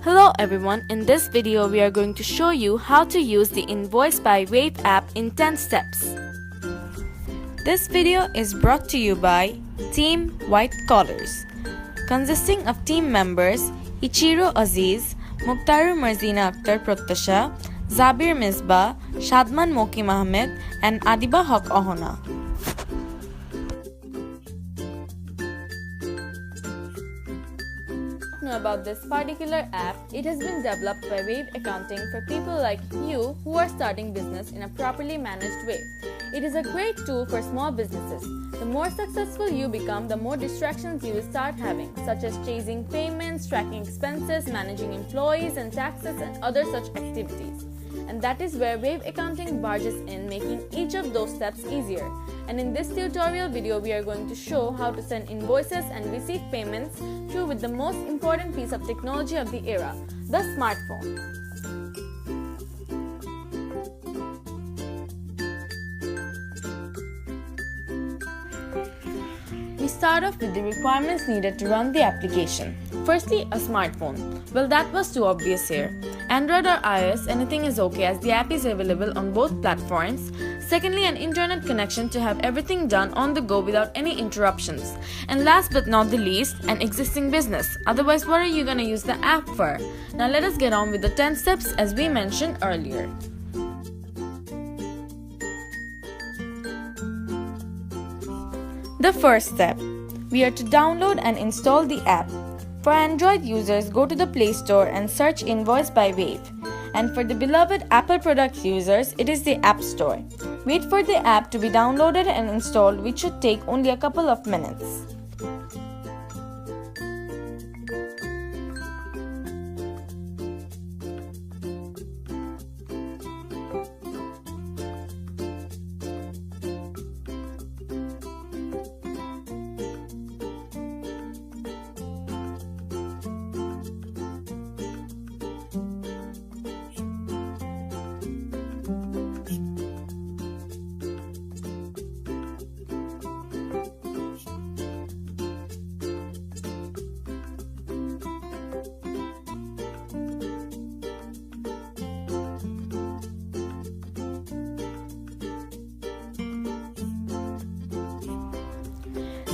Hello everyone, in this video we are going to show you how to use the Invoice by Wave app in 10 steps. This video is brought to you by Team White Collars, consisting of team members Ichiro Aziz, Mukhtaru Marzina Akhtar Prottasha, Zabir Misbah, Shadman Mokim Ahmed and Adiba Haq Ohona. Know about this particular app, it has been developed by Wave Accounting for people like you who are starting business in a properly managed way. It is a great tool for small businesses. The more successful you become, the more distractions you will start having, such as chasing payments, tracking expenses, managing employees and taxes and other such activities. And that is where Wave Accounting barges in, making each of those steps easier. And in this tutorial video, we are going to show how to send invoices and receive payments through with the most important piece of technology of the era, the smartphone. We start off with the requirements needed to run the application. Firstly, a smartphone. Well, that was too obvious here. Android or iOS, anything is okay as the app is available on both platforms. Secondly, an internet connection to have everything done on the go without any interruptions. And last but not the least, an existing business. Otherwise, what are you gonna use the app for? Now let us get on with the 10 steps as we mentioned earlier. The first step, we are to download and install the app. For Android users, go to the Play Store and search Invoice by Wave. And for the beloved Apple product users, it is the App Store. Wait for the app to be downloaded and installed, which should take only a couple of minutes.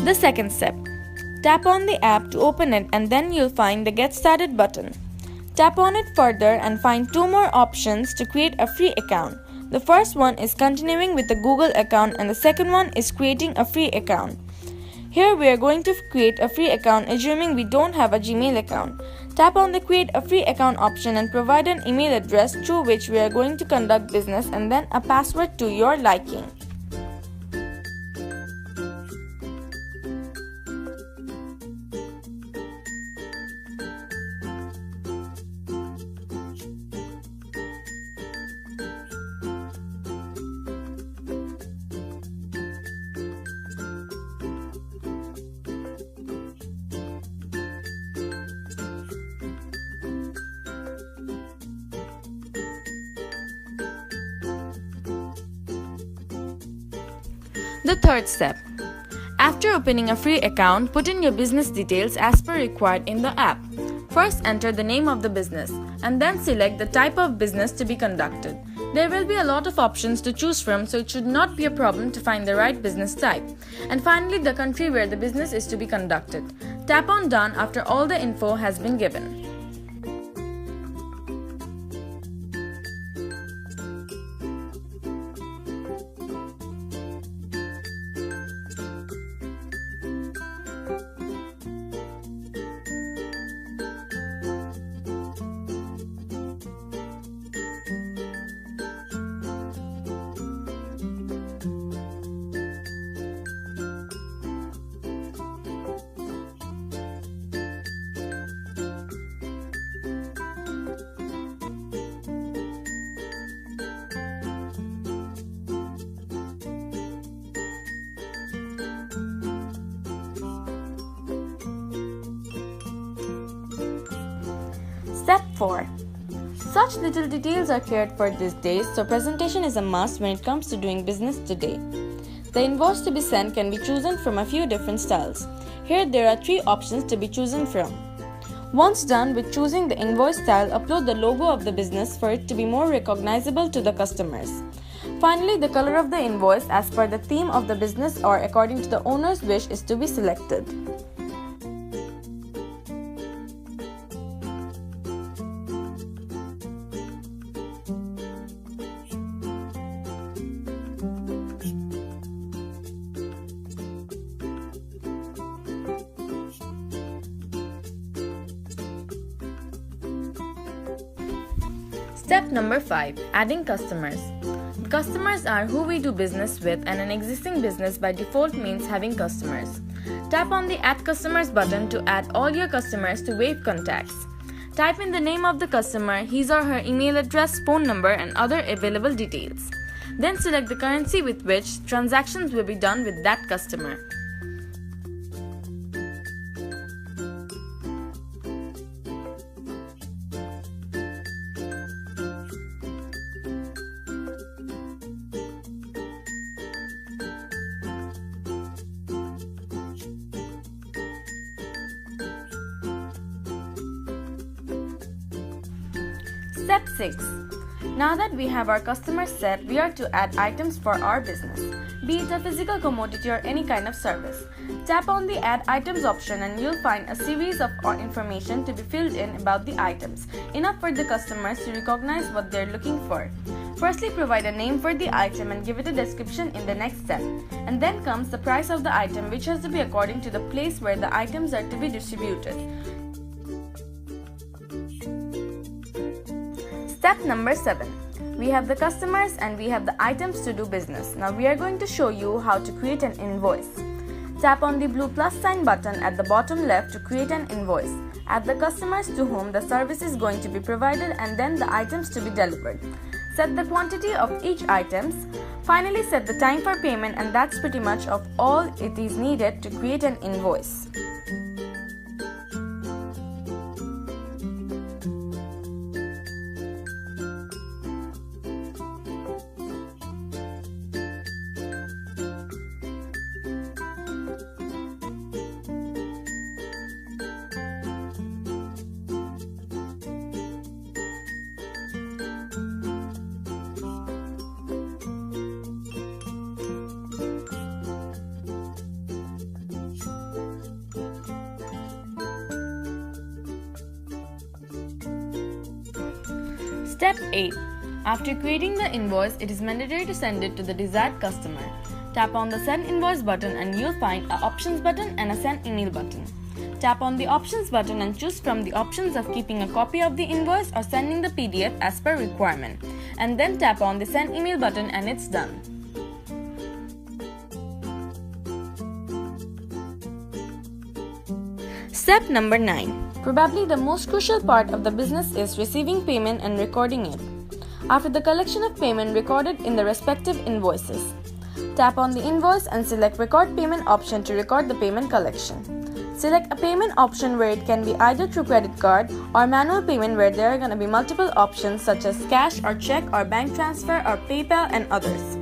The second step, tap on the app to open it and then you'll find the Get Started button. Tap on it further and find two more options to create a free account. The first one is continuing with the Google account and the second one is creating a free account. Here we are going to create a free account assuming we don't have a Gmail account. Tap on the Create a Free Account option and provide an email address through which we are going to conduct business and then a password to your liking. The third step. After opening a free account, put in your business details as per required in the app. First, enter the name of the business and then select the type of business to be conducted. There will be a lot of options to choose from, so it should not be a problem to find the right business type. And finally, the country where the business is to be conducted. Tap on Done after all the info has been given. Step 4. Such little details are cared for these days, so presentation is a must when it comes to doing business today. The invoice to be sent can be chosen from a few different styles. Here there are 3 options to be chosen from. Once done with choosing the invoice style, upload the logo of the business for it to be more recognizable to the customers. Finally, the color of the invoice as per the theme of the business or according to the owner's wish is to be selected. Step number 5. Adding customers. Customers are who we do business with, and an existing business by default means having customers. Tap on the Add Customers button to add all your customers to Wave contacts. Type in the name of the customer, his or her email address, phone number, and other available details. Then select the currency with which transactions will be done with that customer. Step 6. Now that we have our customers set, we are to add items for our business, be it a physical commodity or any kind of service. Tap on the Add Items option and you'll find a series of information to be filled in about the items, enough for the customers to recognize what they're looking for. Firstly, provide a name for the item and give it a description in the next step. And then comes the price of the item, which has to be according to the place where the items are to be distributed. Step number 7. We have the customers and we have the items to do business. Now we are going to show you how to create an invoice. Tap on the blue plus sign button at the bottom left to create an invoice. Add the customers to whom the service is going to be provided and then the items to be delivered. Set the quantity of each items. Finally, set the time for payment, and that's pretty much of all it is needed to create an invoice. Step 8. After creating the invoice, it is mandatory to send it to the desired customer. Tap on the Send Invoice button and you'll find an Options button and a Send Email button. Tap on the Options button and choose from the options of keeping a copy of the invoice or sending the PDF as per requirement. And then tap on the Send Email button and it's done. Step number 9. Probably the most crucial part of the business is receiving payment and recording it. After the collection of payment, record it in the respective invoices. Tap on the invoice and select Record Payment option to record the payment collection. Select a payment option where it can be either through credit card or manual payment where there are going to be multiple options such as cash or check or bank transfer or PayPal and others.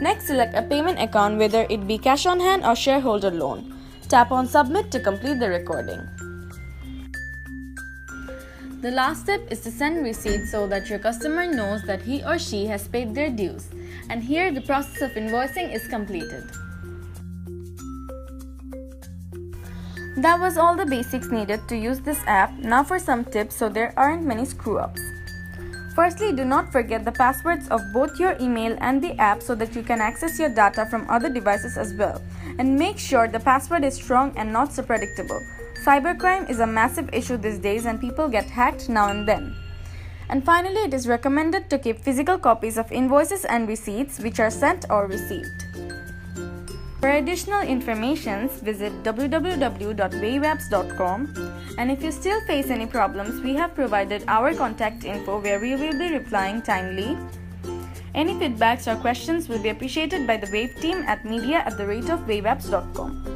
Next, select a payment account, whether it be cash on hand or shareholder loan. Tap on Submit to complete the recording. The last step is to send receipt so that your customer knows that he or she has paid their dues. And here the process of invoicing is completed. That was all the basics needed to use this app. Now for some tips so there aren't many screw-ups. Firstly, do not forget the passwords of both your email and the app so that you can access your data from other devices as well. And make sure the password is strong and not so predictable. Cybercrime is a massive issue these days and people get hacked now and then. And finally, it is recommended to keep physical copies of invoices and receipts which are sent or received. For additional information, visit www.waveapps.com, and if you still face any problems, we have provided our contact info where we will be replying timely. Any feedbacks or questions will be appreciated by the Wave team at media@waveapps.com.